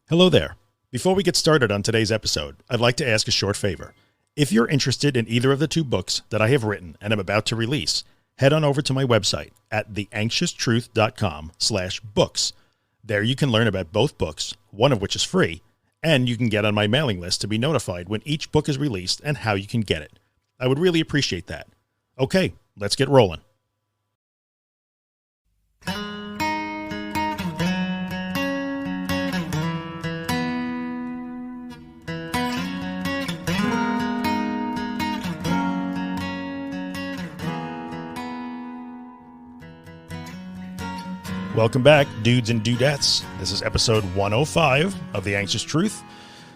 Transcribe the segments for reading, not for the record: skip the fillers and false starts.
Hello there. Before we get started on today's episode, I'd like to ask a short favor. If you're interested in either of the two books that I have written and am about to release, head on over to my website at theanxioustruth.com/books. There you can learn about both books, one of which is free, and you can get on my mailing list to be notified when each book is released and how you can get it. I would really appreciate that. Okay, let's get rolling. Welcome back, dudes and dudettes. This is episode 105 of The Anxious Truth.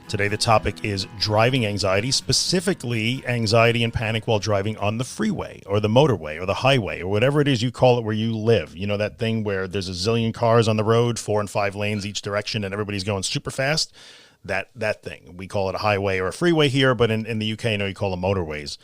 Today the topic is driving anxiety, specifically anxiety and panic while driving on the freeway or the motorway or the highway or whatever it is you call it where you live. You know, that thing where there's a zillion cars on the road, 4 and 5 lanes each direction, and everybody's going super fast. That thing. We call it a highway or a freeway here, but in the UK, I know you call them motorways.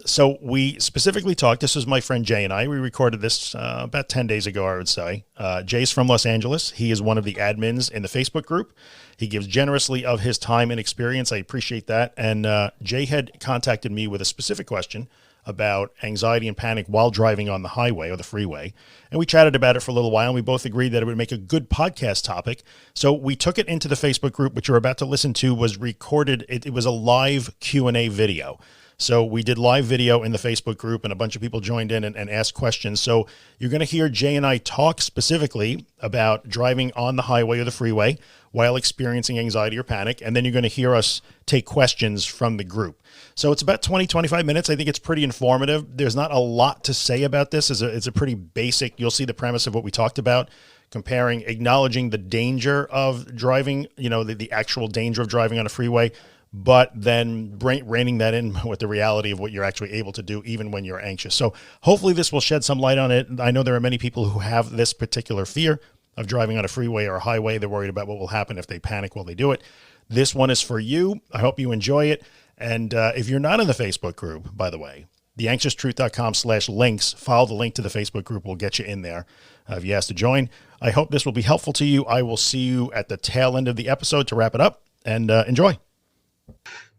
So we specifically talked, this was my friend Jay and I, we recorded this about 10 days ago, I would say. Jay's from Los Angeles. He is one of the admins in the Facebook group. He gives generously of his time and experience. I appreciate that. And Jay had contacted me with a specific question about anxiety and panic while driving on the highway or the freeway. And we chatted about it for a little while, and we both agreed that it would make a good podcast topic. So we took it into the Facebook group, which you're about to listen to was recorded. It was a live Q&A video. So we did live video in the Facebook group and a bunch of people joined in and asked questions. So you're going to hear Jay and I talk specifically about driving on the highway or the freeway while experiencing anxiety or panic. And then you're going to hear us take questions from the group. So it's about 20-25 minutes. I think it's pretty informative. There's not a lot to say about this. It's a pretty basic, you'll see the premise of what we talked about, comparing, acknowledging the danger of driving, you know, the actual danger of driving on a freeway, but then reining that in with the reality of what you're actually able to do even when you're anxious. So hopefully this will shed some light on it. I know there are many people who have this particular fear of driving on a freeway or a highway. They're worried about what will happen if they panic while they do it. This one is for you. I hope you enjoy it. And if you're not in the Facebook group, by the way, theanxioustruth.com/links, follow the link to the Facebook group. We'll get you in there if you ask to join. I hope this will be helpful to you. I will see you at the tail end of the episode to wrap it up, and enjoy.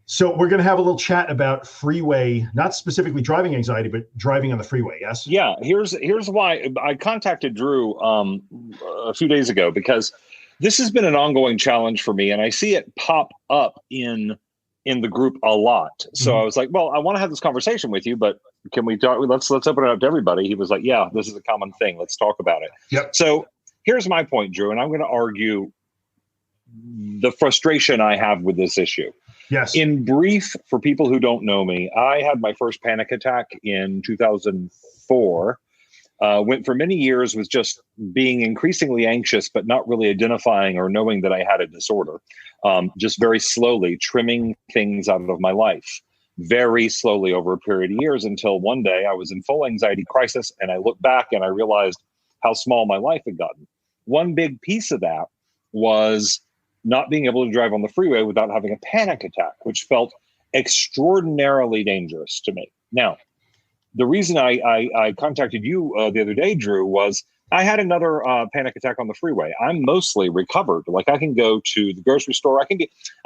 So we're going to have a little chat about freeway, not specifically driving anxiety, but driving on the freeway. Yes. Yeah. Here's why I contacted Drew a few days ago, because this has been an ongoing challenge for me, and I see it pop up in the group a lot. So I was like, well, I want to have this conversation with you, but can we talk? Let's open it up to everybody. He was like, yeah, this is a common thing. Let's talk about it. Yep. So here's my point, Drew, and I'm going to argue the frustration I have with this issue. Yes. In brief, for people who don't know me, I had my first panic attack in 2004. Went for many years with just being increasingly anxious, but not really identifying or knowing that I had a disorder. Just very slowly trimming things out of my life, very slowly over a period of years, until one day I was in full anxiety crisis, and I looked back and I realized how small my life had gotten. One big piece of that was not being able to drive on the freeway without having a panic attack, which felt extraordinarily dangerous to me. Now, the reason I contacted you the other day, Drew, was I had another panic attack on the freeway. I'm mostly recovered. Like, I can go to the grocery store. I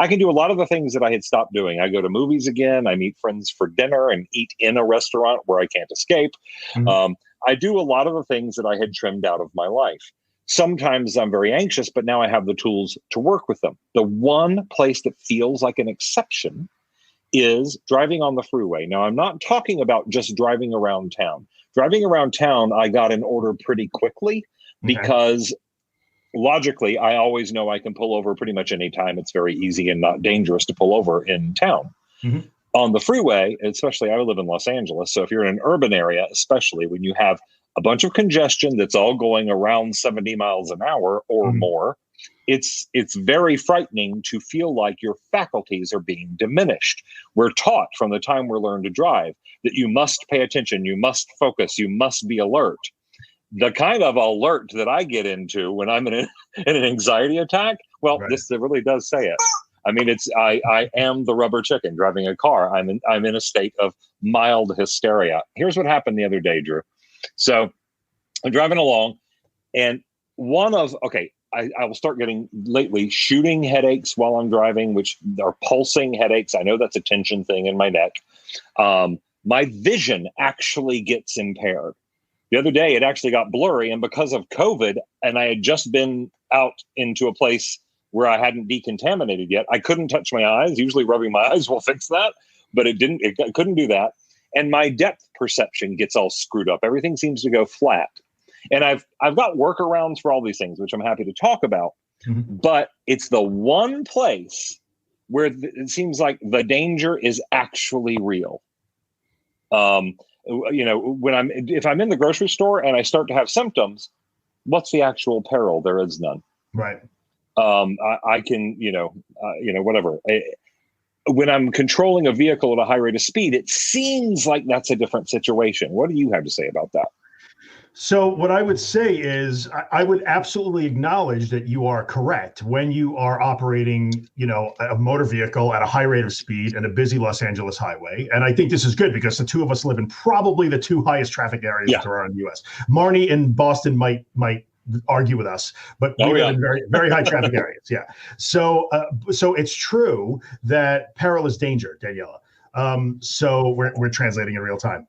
can do a lot of the things that I had stopped doing. I go to movies again. I meet friends for dinner and eat in a restaurant where I can't escape. Mm-hmm. I do a lot of the things that I had trimmed out of my life. Sometimes I'm very anxious, but now I have the tools to work with them. The one place that feels like an exception is driving on the freeway. Now, I'm not talking about just driving around town. Driving around town, I got in order pretty quickly because logically, I always know I can pull over pretty much any time. It's very easy and not dangerous to pull over in town. Mm-hmm. On the freeway, especially, I live in Los Angeles. So if you're in an urban area, especially when you have a bunch of congestion that's all going around 70 miles an hour or more, it's very frightening to feel like your faculties are being diminished. We're taught from the time we're learned to drive that you must pay attention, you must focus, you must be alert. The kind of alert that I get into when I'm in an anxiety attack, well, this really does say it. I mean, I am the rubber chicken driving a car. I'm in a state of mild hysteria. Here's what happened the other day, Drew. So I'm driving along, and I will start getting lately shooting headaches while I'm driving, which are pulsing headaches. I know that's a tension thing in my neck. My vision actually gets impaired. The other day, it actually got blurry, and because of COVID, and I had just been out into a place where I hadn't decontaminated yet, I couldn't touch my eyes. Usually rubbing my eyes will fix that, but it didn't. It couldn't do that. And my depth perception gets all screwed up. Everything seems to go flat. And I've got workarounds for all these things, which I'm happy to talk about. Mm-hmm. But it's the one place where it seems like the danger is actually real. If I'm in the grocery store and I start to have symptoms, what's the actual peril? There is none. Right. I can, whatever. When I'm controlling a vehicle at a high rate of speed, it seems like that's a different situation. What do you have to say about that? So what I would say is I would absolutely acknowledge that you are correct when you are operating, a motor vehicle at a high rate of speed in a busy Los Angeles highway. And I think this is good because the two of us live in probably the two highest traffic areas that there are in the U.S. Marnie in Boston might argue with us, but we live in very, very high traffic areas. Yeah. So it's true that peril is danger, Daniela. So we're translating in real time.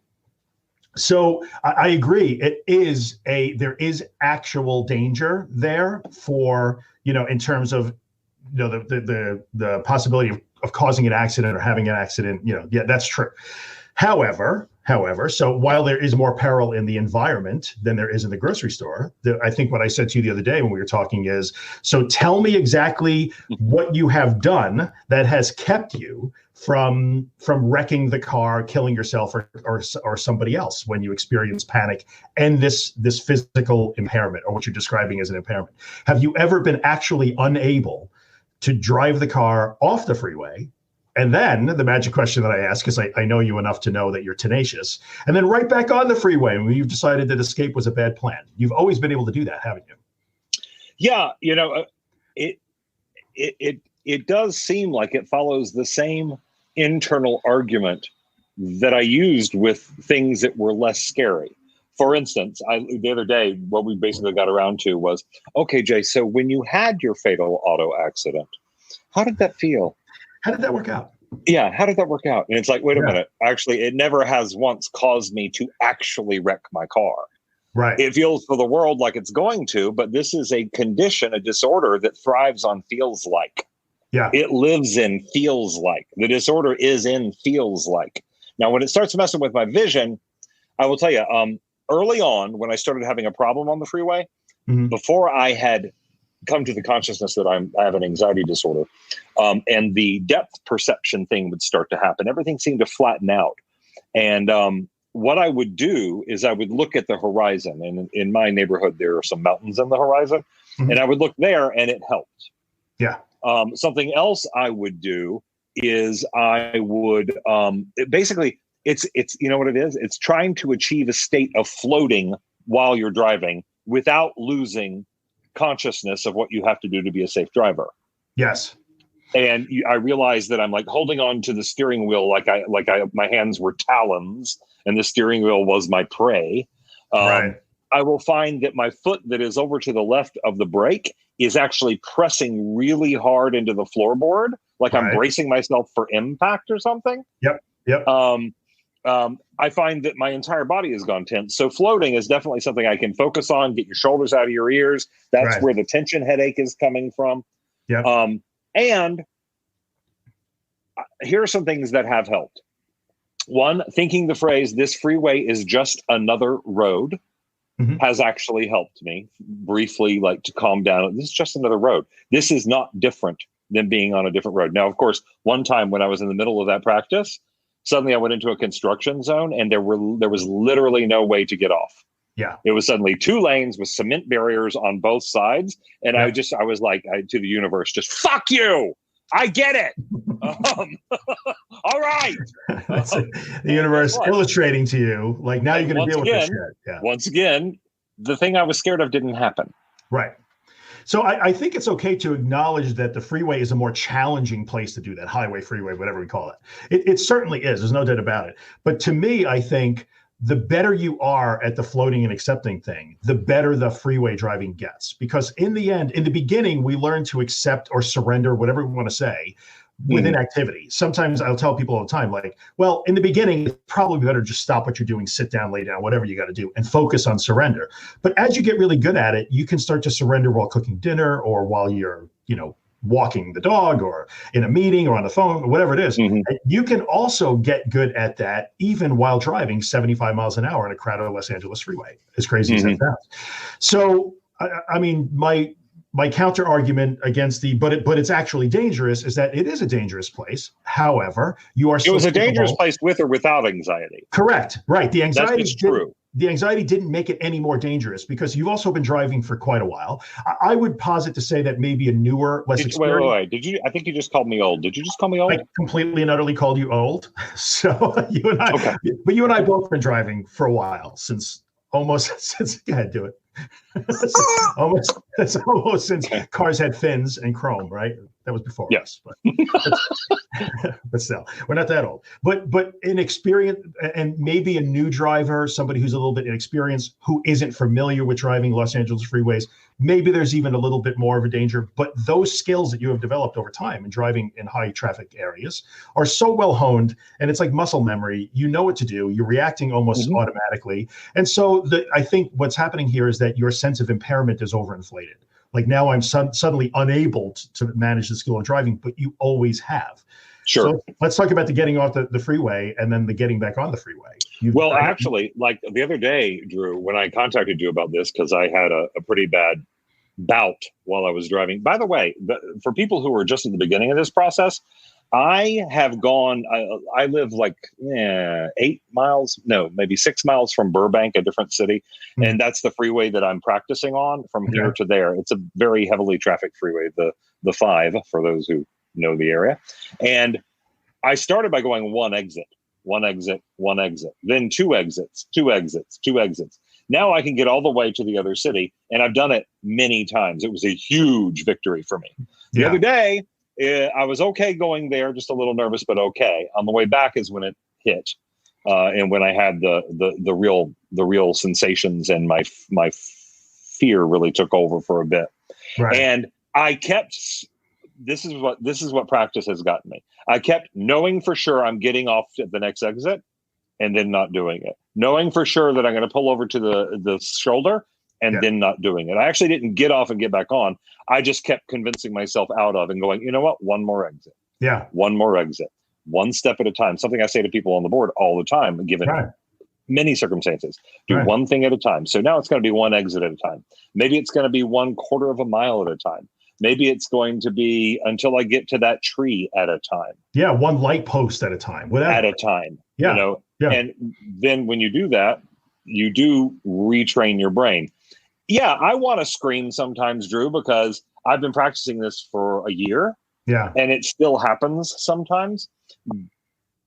So I agree. There is actual danger there for, in terms of, the possibility of causing an accident or having an accident. Yeah, that's true. However, so while there is more peril in the environment than there is in the grocery store, I think what I said to you the other day when we were talking is, so tell me exactly what you have done that has kept you from wrecking the car, killing yourself or somebody else when you experience panic and this physical impairment, or what you're describing as an impairment. Have you ever been actually unable to drive the car off the freeway? And then the magic question that I ask, because I know you enough to know that you're tenacious, and then right back on the freeway when you've decided that escape was a bad plan. You've always been able to do that, haven't you? Yeah, it does seem like it follows the same internal argument that I used with things that were less scary. For instance, the other day, what we basically got around to was, okay, Jay, so when you had your fatal auto accident, how did that feel? How did that work out? Yeah, how did that work out? And it's like, wait a minute. Actually, it never has once caused me to actually wreck my car. Right. It feels for the world like it's going to, but this is a condition, a disorder that thrives on feels like. Yeah. It lives in feels like. The disorder is in feels like. Now, when it starts messing with my vision, I will tell you, early on, when I started having a problem on the freeway, before I had come to the consciousness that I have an anxiety disorder, and the depth perception thing would start to happen. Everything seemed to flatten out. And what I would do is I would look at the horizon. And in my neighborhood, there are some mountains on the horizon. And I would look there and it helped. Yeah. Something else I would do is I would basically, it's you know what it is? It's trying to achieve a state of floating while you're driving without losing consciousness of what you have to do to be a safe driver. Yes. And I realized that I'm like holding on to the steering wheel like my hands were talons and the steering wheel was my prey. Right. I will find that my foot that is over to the left of the brake is actually pressing really hard into the floorboard, like I'm bracing myself for impact or something. Yep. I find that my entire body has gone tense. So floating is definitely something I can focus on, get your shoulders out of your ears. That's where the tension headache is coming from. Yep. And here are some things that have helped. One, thinking the phrase, this freeway is just another road, has actually helped me briefly, like to calm down. This is just another road. This is not different than being on a different road. Now, of course, one time when I was in the middle of that practice, suddenly I went into a construction zone and there was literally no way to get off. Yeah. It was suddenly 2 lanes with cement barriers on both sides. And I was like to the universe, just fuck you. I get it. All right. The universe illustrating to you, like, now you're going to deal with this shit. Yeah. Once again, the thing I was scared of didn't happen. Right. So I think it's okay to acknowledge that the freeway is a more challenging place to do that. Highway, freeway, whatever we call it. It certainly is. There's no doubt about it. But to me, I think the better you are at the floating and accepting thing, the better the freeway driving gets. Because in the end, in the beginning, we learn to accept or surrender, whatever we want to say, within activity. Sometimes I'll tell people all the time, like, well, in the beginning, it's probably better just stop what you're doing, sit down, lay down, whatever you got to do, and focus on surrender. But as you get really good at it, you can start to surrender while cooking dinner or while you're, walking the dog or in a meeting or on the phone or whatever it is. You can also get good at that even while driving 75 miles an hour in a crowded Los Angeles freeway, as crazy as that sounds. So, I mean, my counter argument against but it's actually dangerous is that it is a dangerous place. However, you are. It was a dangerous place with or without anxiety. Correct. Right. The anxiety is true. The anxiety didn't make it any more dangerous because you've also been driving for quite a while. I would posit to say that maybe a newer, less experienced. Wait. I think you just called me old. Did you just call me old? I completely and utterly called you old. So you and I, but you and I both been driving for a while since go ahead, do it. It's almost since cars had fins and chrome, right? That was before us, but still, we're not that old. But inexperienced and maybe a new driver, somebody who's a little bit inexperienced, who isn't familiar with driving Los Angeles freeways, maybe there's even a little bit more of a danger. But those skills that you have developed over time in driving in high traffic areas are so well honed, and it's like muscle memory. You know what to do. You're reacting almost automatically. And so I think what's happening here is that your sense of impairment is overinflated. Like now I'm suddenly unable to manage the skill of driving, but you always have. Sure. So let's talk about the getting off the freeway and then the getting back on the freeway. Actually, like the other day, Drew, when I contacted you about this, because I had a pretty bad bout while I was driving. By the way, for people who are just at the beginning of this process, I have gone, I live like 8 miles, no, maybe 6 miles from Burbank, a different city. And that's the freeway that I'm practicing on from here to there. It's a very heavily trafficked freeway, the 5, for those who know the area. And I started by going one exit, then 2 exits. Now I can get all the way to the other city. And I've done it many times. It was a huge victory for me. The other day, I was okay going there, just a little nervous, but okay. On the way back is when it hit, and when I had the real sensations, and my fear really took over for a bit. Right. And I kept. This is what practice has gotten me. I kept knowing for sure I'm getting off at the next exit, and then not doing it. Knowing for sure that I'm going to pull over to the shoulder, and then not doing it. I actually didn't get off and get back on. I just kept convincing myself out of and going, you know what? One more exit. Yeah. One more exit. One step at a time. Something I say to people on the board all the time, given many circumstances. Do one thing at a time. So now it's going to be one exit at a time. Maybe it's going to be 1/4 of a mile at a time. Maybe it's going to be until I get to that tree at a time. Yeah. One light post at a time. Whatever. At a time. Yeah. And then when you do that, you do retrain your brain. Yeah, I want to scream sometimes, Drew, because I've been practicing this for a year. Yeah. And it still happens sometimes.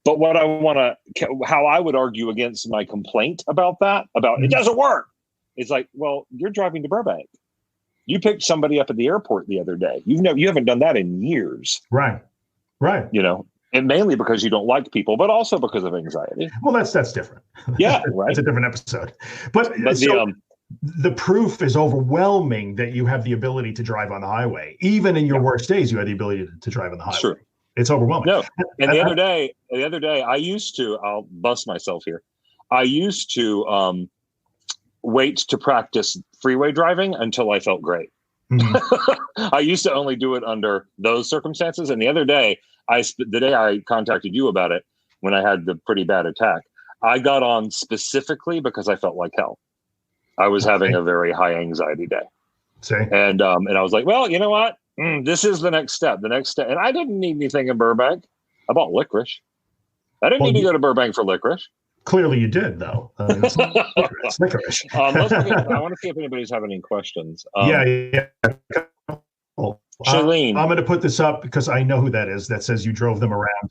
But how I would argue against my complaint about it doesn't work. It's like, well, you're driving to Burbank. You picked somebody up at the airport the other day. You haven't done that in years. Right. And mainly because you don't like people, but also because of anxiety. Well, that's different. Yeah, right. That's a different episode. But the proof is overwhelming that you have the ability to drive on the highway. Even in your worst days, you had the ability to drive on the highway. Sure. It's overwhelming. No. And the other day, I used to, I'll bust myself here. I used to wait to practice freeway driving until I felt great. I used to only do it under those circumstances. And the other day, the day I contacted you about it, when I had the pretty bad attack, I got on specifically because I felt like hell. I was having a very high anxiety day. And I was like, well, you know what? This is the next step. And I didn't need anything in Burbank. I bought licorice. I didn't need to go to Burbank for licorice. Clearly you did, though. It's licorice. I want to see if anybody's having any questions. Shailene. I'm going to put this up because I know who that is. That says you drove them around.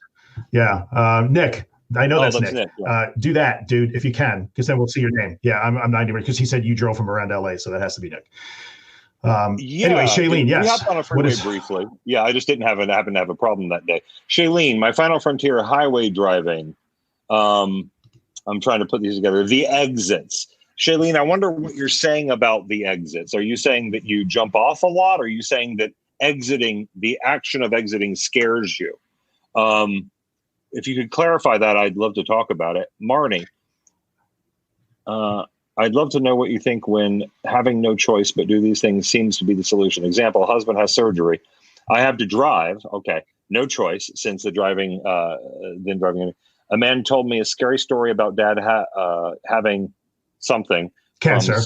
Yeah. Nick. I know that's Nick. Do that, dude, if you can, because then we'll see your name. Yeah, I'm 90 because he said you drove him around LA, so that has to be Nick. Anyway, Shailene, yes. We hopped on a freeway briefly. Yeah, I just didn't happen to have a problem that day. Shailene, my final frontier highway driving. I'm trying to put these together. The exits. Shailene, I wonder what you're saying about the exits. Are you saying that you jump off a lot? Or are you saying that the action of exiting scares you? If you could clarify that, I'd love to talk about it. Marnie, I'd love to know what you think when having no choice but do these things seems to be the solution. Example, husband has surgery. I have to drive. Okay, no choice since the driving, then driving. A man told me a scary story about dad having something. Cancer.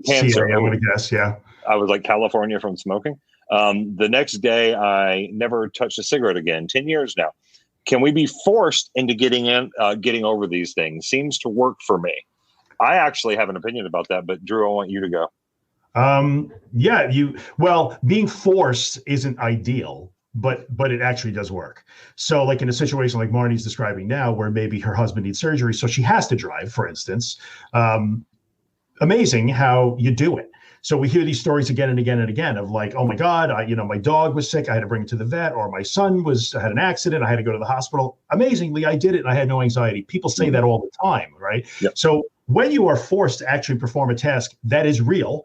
Cancer. I'm going to guess, yeah. I was like, California from smoking. The next day, I never touched a cigarette again. 10 years now. Can we be forced into getting over these things? Seems to work for me. I actually have an opinion about that, but Drew, I want you to go. Being forced isn't ideal, but it actually does work. So like in a situation like Marnie's describing now, where maybe her husband needs surgery, so she has to drive, for instance. Amazing how you do it. So we hear these stories again and again and again of like, oh my God, my dog was sick, I had to bring it to the vet, or my son had an accident, I had to go to the hospital. Amazingly, I did it and I had no anxiety. People say that all the time, right? Yep. So when you are forced to actually perform a task that is real,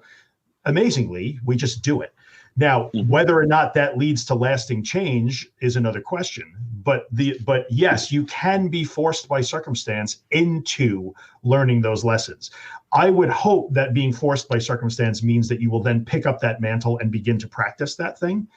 amazingly, we just do it. Now, whether or not that leads to lasting change is another question. But yes, you can be forced by circumstance into learning those lessons. I would hope that being forced by circumstance means that you will then pick up that mantle and begin to practice that thing.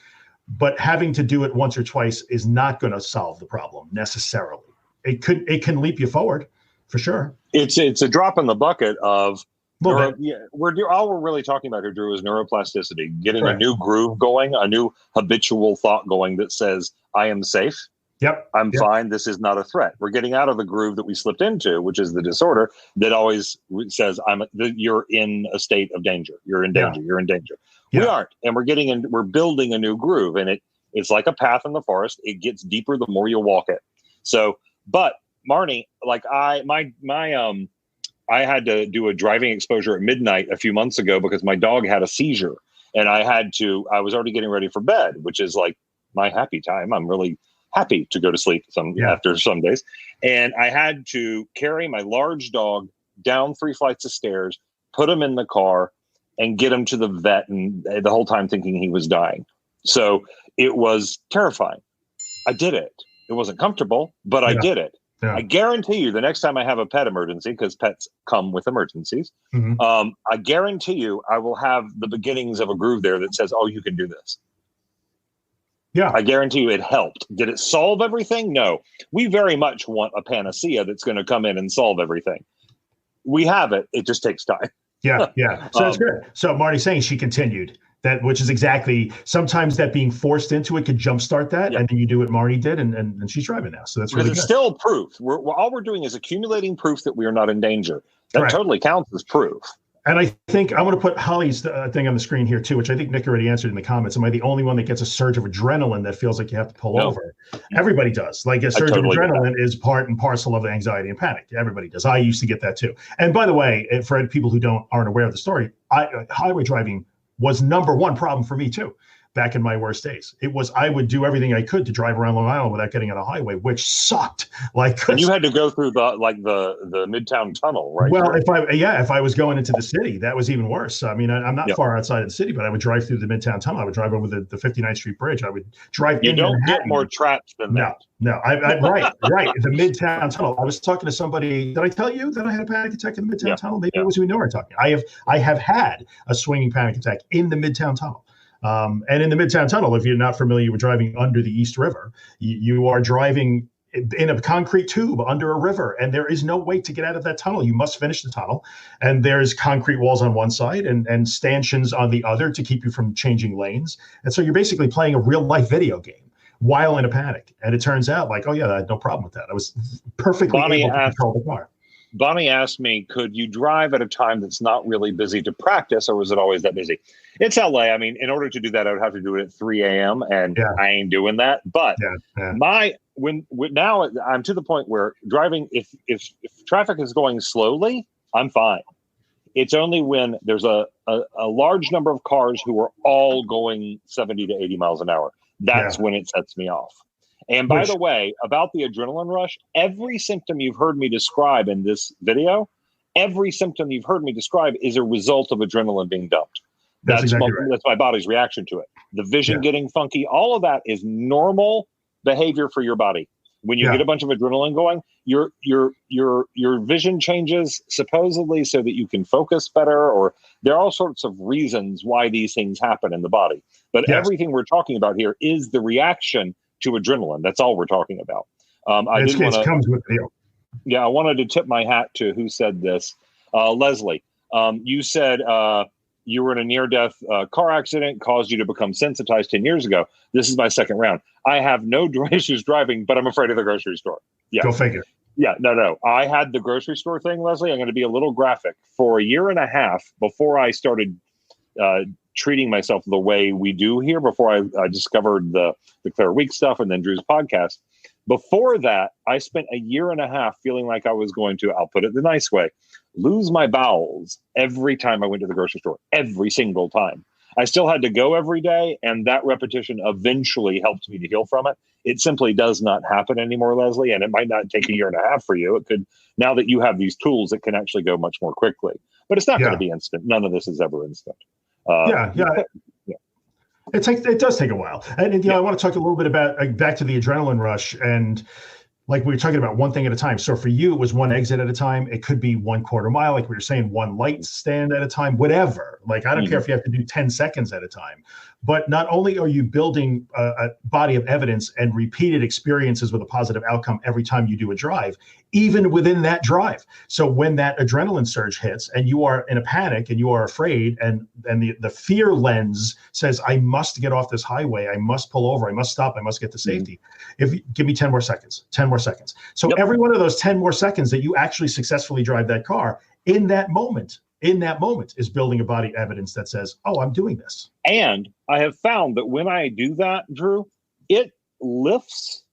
But having to do it once or twice is not going to solve the problem necessarily. It can leap you forward for sure. It's a drop in the bucket of all we're really talking about here, Drew, is neuroplasticity, getting a new groove going, a new habitual thought going that says, I am safe. Yep. I'm fine. This is not a threat. We're getting out of the groove that we slipped into, which is the disorder that always says, you're in a state of danger. You're in danger. You're in danger. Yeah. We aren't. And we're building a new groove, and it's like a path in the forest. It gets deeper the more you walk it. So, but Marnie, like I had to do a driving exposure at midnight a few months ago because my dog had a seizure, and I was already getting ready for bed, which is like my happy time. I'm really happy to go to sleep after some days. And I had to carry my large dog down 3 flights of stairs, put him in the car, and get him to the vet, and the whole time thinking he was dying. So it was terrifying. I did it. It wasn't comfortable, but I did it. Yeah. I guarantee you the next time I have a pet emergency, because pets come with emergencies, I guarantee you I will have the beginnings of a groove there that says, oh, you can do this. Yeah. I guarantee you it helped. Did it solve everything? No. We very much want a panacea that's going to come in and solve everything. We have it. It just takes time. Yeah. So that's good. So Marty's saying she continued. Which is exactly, sometimes that being forced into it could jumpstart that, and then you do what Marty did, and she's driving now. So that's really good. It's still proof. All we're doing is accumulating proof that we are not in danger. That totally counts as proof. And I think I'm going to put Holly's thing on the screen here too, which I think Nick already answered in the comments. Am I the only one that gets a surge of adrenaline that feels like you have to pull over? Everybody does. Like a surge of adrenaline is part and parcel of anxiety and panic. Everybody does. I used to get that too. And by the way, for people who aren't aware of the story, highway driving was number one problem for me too. Back in my worst days, I would do everything I could to drive around Long Island without getting on a highway, which sucked. And you had to go through the Midtown Tunnel, right? Well, if I was going into the city, that was even worse. I mean, I'm not far outside of the city, but I would drive through the Midtown Tunnel. I would drive over the 59th Street Bridge. I would drive. You don't get more trapped than that. No, right. The Midtown Tunnel. I was talking to somebody. Did I tell you that I had a panic attack in the Midtown Tunnel? Maybe it was we know we're talking. I have had a swinging panic attack in the Midtown Tunnel. And in the Midtown Tunnel, if you're not familiar with driving under the East River, you are driving in a concrete tube under a river, and there is no way to get out of that tunnel. You must finish the tunnel, and there's concrete walls on one side and stanchions on the other to keep you from changing lanes. And so you're basically playing a real life video game while in a panic. And it turns out I had no problem with that. I was perfectly able to control the car. Bonnie asked me, could you drive at a time that's not really busy to practice, or was it always that busy? It's LA. I mean, in order to do that, I would have to do it at 3 a.m. and I ain't doing that. But now I'm to the point where driving, if traffic is going slowly, I'm fine. It's only when there's a large number of cars who are all going 70 to 80 miles an hour. That's when it sets me off. And by the way, about the adrenaline rush, every symptom you've heard me describe in this video, every symptom you've heard me describe is a result of adrenaline being dumped. That's exactly right. That's my body's reaction to it. The vision getting funky, all of that is normal behavior for your body. When you get a bunch of adrenaline going, your vision changes supposedly so that you can focus better, or there are all sorts of reasons why these things happen in the body. But everything we're talking about here is the reaction to adrenaline. That's all we're talking about. It comes with the deal. Yeah, I wanted to tip my hat to who said this. Leslie, you said you were in a near-death car accident, caused you to become sensitized 10 years ago. This is my second round. I have no issues driving, but I'm afraid of the grocery store. Yeah. Go figure. Yeah, no. I had the grocery store thing, Leslie. I'm going to be a little graphic. For a year and a half before I started treating myself the way we do here, before I discovered the Clear Week stuff and then Drew's podcast, before that, I spent a year and a half feeling like I was going to, I'll put it the nice way, lose my bowels every time I went to the grocery store, every single time. I still had to go every day, and that repetition eventually helped me to heal from it. It simply does not happen anymore, Leslie, and it might not take a year and a half for you. It could, now that you have these tools, it can actually go much more quickly. But it's not going to be instant. None of this is ever instant. It does take a while. And I want to talk a little bit about back to the adrenaline rush, and like we were talking about, one thing at a time. So for you, it was one exit at a time. It could be 1/4 mile, like we were saying, one light stand at a time, whatever. Like, I don't care if you have to do 10 seconds at a time. But not only are you building a body of evidence and repeated experiences with a positive outcome every time you do a drive, even within that drive. So when that adrenaline surge hits and you are in a panic and you are afraid, and the fear lens says, I must get off this highway, I must pull over, I must stop, I must get to safety. Give me 10 more seconds, 10 more seconds. So every one of those 10 more seconds that you actually successfully drive that car, in that moment is building a body of evidence that says, oh, I'm doing this. And I have found that when I do that, Drew, it lifts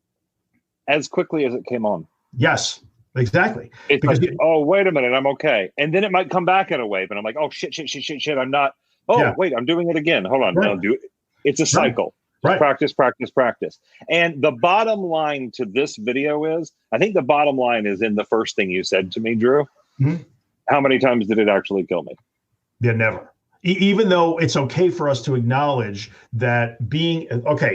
as quickly as it came on. Yes, exactly. It's because like, oh, wait a minute, I'm okay. And then it might come back in a wave, and I'm like, oh, shit, I'm not. Oh, wait, I'm doing it again. Hold on. No, do it. It's a cycle. Right. Practice. And the bottom line to this video is, I think the bottom line is in the first thing you said to me, Drew. Mm-hmm. How many times did it actually kill me? Yeah, never. Even though it's okay for us to acknowledge that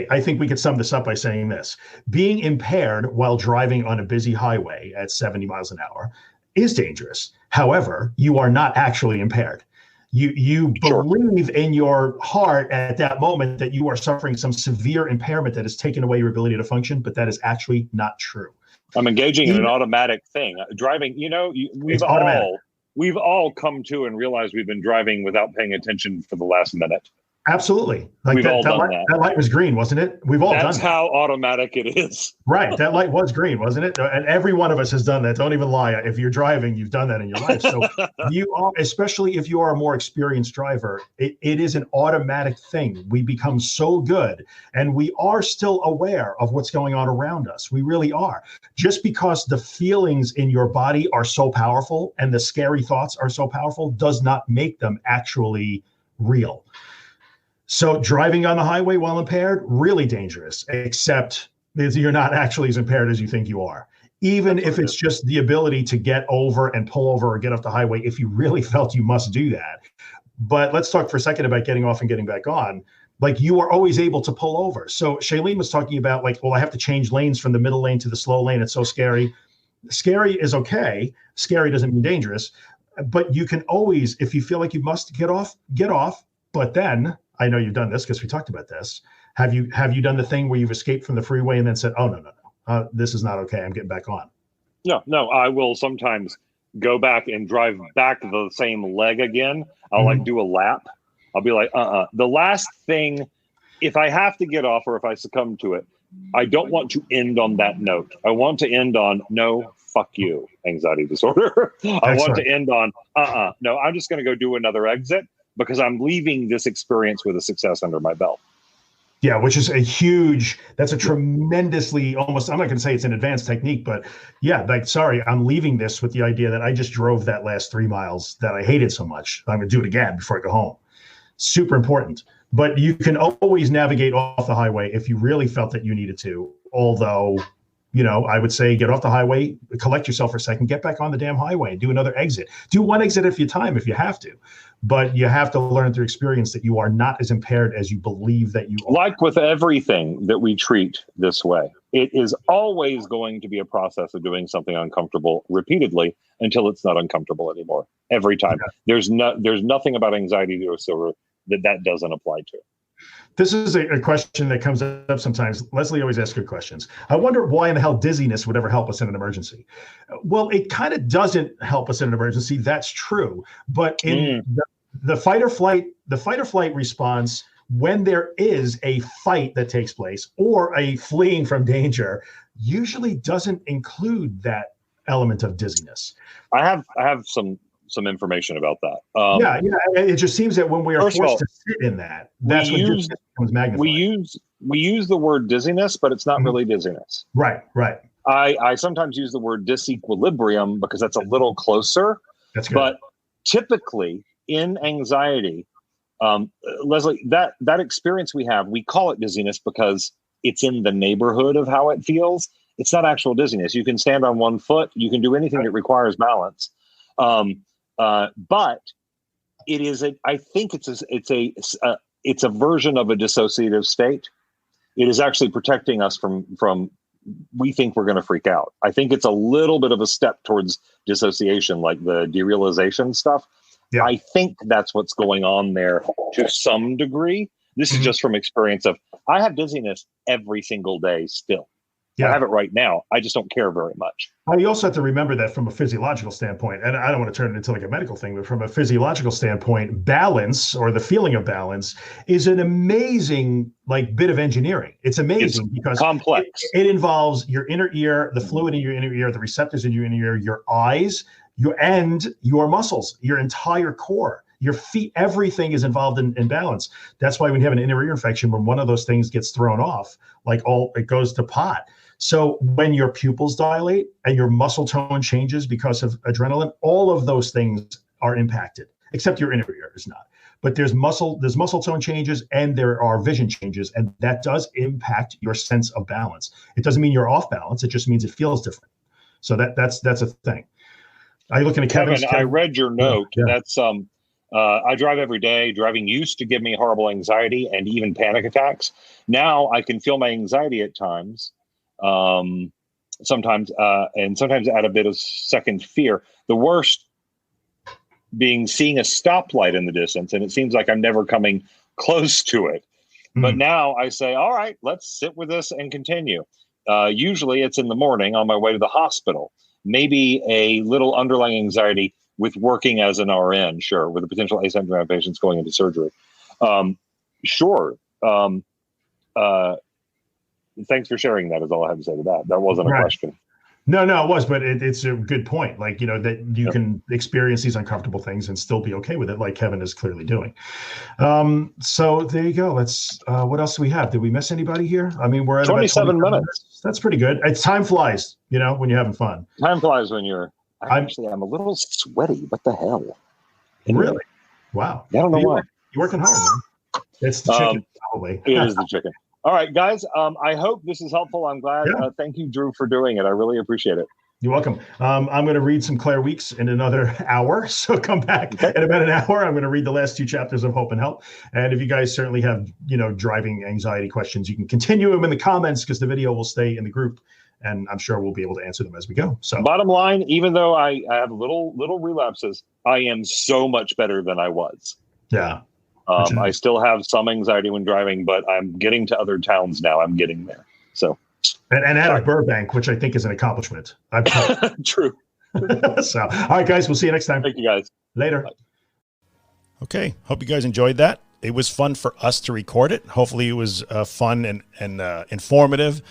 I think we could sum this up by saying this: being impaired while driving on a busy highway at 70 miles an hour is dangerous. However, you are not actually impaired. You believe in your heart at that moment that you are suffering some severe impairment that has taken away your ability to function, but that is actually not true. I'm engaging in an automatic thing. Driving, we've all come to and realized we've been driving without paying attention for the last minute. Absolutely. Like we've all done that. That light was green, wasn't it? We've all done that. That's how automatic it is. Right. That light was green, wasn't it? And every one of us has done that. Don't even lie. If you're driving, you've done that in your life. So you are, especially if you are a more experienced driver, it is an automatic thing. We become so good, and we are still aware of what's going on around us. We really are. Just because the feelings in your body are so powerful and the scary thoughts are so powerful does not make them actually real. So driving on the highway while impaired, really dangerous, except you're not actually as impaired as you think you are. Even if it's just the ability to get over and pull over or get off the highway, if you really felt you must do that. But let's talk for a second about getting off and getting back on. Like, you are always able to pull over. So Shailene was talking about, like, well, I have to change lanes from the middle lane to the slow lane. It's so scary. Scary is okay. Scary doesn't mean dangerous. But you can always, if you feel like you must get off, get off. But then, I know you've done this because we talked about this. Have you done the thing where you've escaped from the freeway and then said, oh, no, this is not okay, I'm getting back on? No, I will sometimes go back and drive back the same leg again. I'll like do a lap. I'll be like, the last thing, if I have to get off or if I succumb to it, I don't want to end on that note. I want to end on, no, fuck you, anxiety disorder. I want to end on, no, I'm just going to go do another exit, because I'm leaving this experience with a success under my belt. Yeah, which is that's a tremendously, almost, I'm not going to say it's an advanced technique, but yeah, like, sorry, I'm leaving this with the idea that I just drove that last 3 miles that I hated so much. I'm going to do it again before I go home. Super important. But you can always navigate off the highway if you really felt that you needed to, Although, I would say get off the highway, collect yourself for a second, get back on the damn highway and do another exit. Do one exit if you have to. But you have to learn through experience that you are not as impaired as you believe that you are. Like with everything that we treat this way, it is always going to be a process of doing something uncomfortable repeatedly until it's not uncomfortable anymore. Every time. Yeah. There's nothing about anxiety disorder that doesn't apply to. This is a question that comes up sometimes. Leslie always asks good questions. I wonder why in the hell dizziness would ever help us in an emergency. Well, it kind of doesn't help us in an emergency. That's true. But in the fight or flight response, when there is a fight that takes place or a fleeing from danger, usually doesn't include that element of dizziness. I have some information about that. Yeah. It just seems that when we are forced to sit in that, that's when dizziness becomes magnified. We use the word dizziness, but it's not really dizziness. Right. I sometimes use the word disequilibrium because that's a little closer. That's good. But typically in anxiety, Leslie, that experience we have, we call it dizziness because it's in the neighborhood of how it feels. It's not actual dizziness. You can stand on one foot. You can do anything that requires balance. But it is I think it's a version of a dissociative state. It is actually protecting us from we think we're going to freak out. I think it's a little bit of a step towards dissociation, like the derealization stuff. Yeah. I think that's what's going on there to some degree. This is just from experience of I have dizziness every single day still. Yeah. I have it right now. I just don't care very much. Well, you also have to remember that from a physiological standpoint, and I don't want to turn it into like a medical thing, but from a physiological standpoint, balance or the feeling of balance is an amazing bit of engineering. It's amazing because complex. It involves your inner ear, the fluid in your inner ear, the receptors in your inner ear, your eyes, your muscles, your entire core. Your feet, everything is involved in balance. That's why when you have an inner ear infection, when one of those things gets thrown off, it goes to pot. So when your pupils dilate and your muscle tone changes because of adrenaline, all of those things are impacted, except your inner ear is not. But there's muscle tone changes and there are vision changes, and that does impact your sense of balance. It doesn't mean you're off balance. It just means it feels different. So that's a thing. Are you looking at Kevin? I read your note. Yeah. That's I drive every day. Driving used to give me horrible anxiety and even panic attacks. Now I can feel my anxiety at times, sometimes add a bit of second fear. The worst being seeing a stoplight in the distance, and it seems like I'm never coming close to it. But now I say, all right, let's sit with this and continue. Usually it's in the morning on my way to the hospital. Maybe a little underlying anxiety with working as an RN, sure, with the potential asymptomatic patients going into surgery. Sure. Thanks for sharing that is all I have to say to that. That wasn't a question. No, it was, but it's a good point. That you can experience these uncomfortable things and still be okay with it, like Kevin is clearly doing. So there you go. Let's, what else do we have? Did we miss anybody here? I mean, we're at 27 minutes. That's pretty good. It's time flies, when you're having fun. Time flies when I'm a little sweaty. What the hell? Really? Wow. I don't know why. You're working hard, man. It's the chicken, probably. It is the chicken. All right, guys. I hope this is helpful. I'm glad. Yeah. Thank you, Drew, for doing it. I really appreciate it. You're welcome. I'm going to read some Claire Weeks in another hour. So come back in about an hour. I'm going to read the last 2 chapters of Hope and Help. And if you guys certainly have, driving anxiety questions, you can continue them in the comments because the video will stay in the group. And I'm sure we'll be able to answer them as we go. So bottom line, even though I have little relapses, I am so much better than I was. Yeah. I still have some anxiety when driving, but I'm getting to other towns now. I'm getting there. So, and out of Burbank, which I think is an accomplishment. True. So, all right, guys, we'll see you next time. Thank you, guys. Later. Bye. Okay. Hope you guys enjoyed that. It was fun for us to record it. Hopefully it was fun and informative,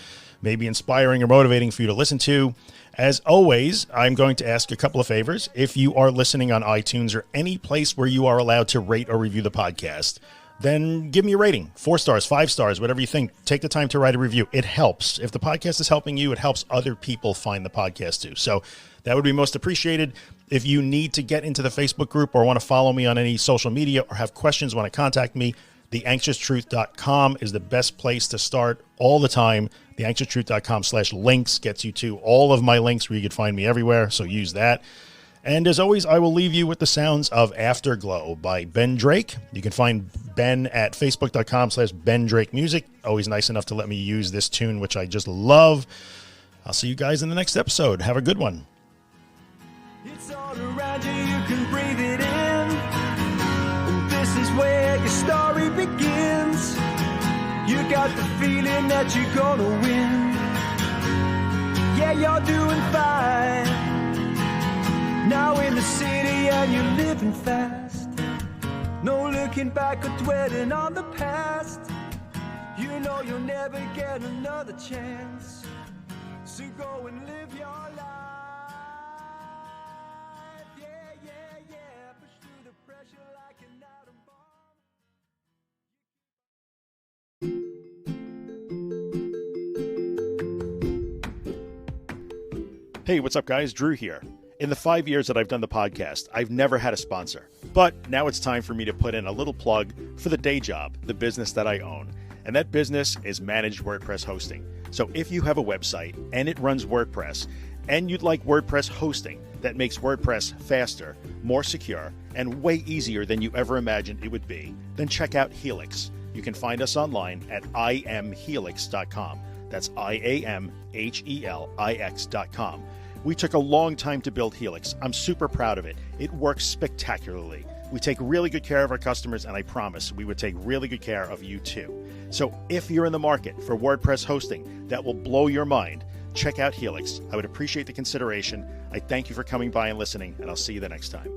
maybe inspiring or motivating for you to listen to. As always, I'm going to ask a couple of favors. If you are listening on iTunes or any place where you are allowed to rate or review the podcast, then give me a rating, 4 stars, 5 stars, whatever you think. Take the time to write a review. It helps. If the podcast is helping you, it helps other people find the podcast too. So that would be most appreciated. If you need to get into the Facebook group or want to follow me on any social media or have questions, want to contact me, theanxioustruth.com is the best place to start all the time. Theanxioustruth.com/links gets you to all of my links where you can find me everywhere, so use that. And as always, I will leave you with the sounds of Afterglow by Ben Drake. You can find Ben at facebook.com/Ben Drake Music. Always nice enough to let me use this tune, which I just love. I'll see you guys in the next episode. Have a good one. It's all around you, you can breathe it in. And this is where your story begins. You got the feeling that you're gonna win. Yeah, you're doing fine. Now in the city and you're living fast. No looking back or dwelling on the past. You know you'll never get another chance. So go and live your life. Yeah, yeah, yeah. Push through the pressure like an atom bomb. Hey, what's up, guys? Drew here. In the 5 years that I've done the podcast, I've never had a sponsor. But now it's time for me to put in a little plug for the day job, the business that I own. And that business is managed WordPress hosting. So if you have a website and it runs WordPress, and you'd like WordPress hosting that makes WordPress faster, more secure, and way easier than you ever imagined it would be, then check out Helix. You can find us online at imhelix.com. That's IAMHELIX.com. We took a long time to build Helix. I'm super proud of it. It works spectacularly. We take really good care of our customers, and I promise we would take really good care of you too. So if you're in the market for WordPress hosting that will blow your mind, check out Helix. I would appreciate the consideration. I thank you for coming by and listening, and I'll see you the next time.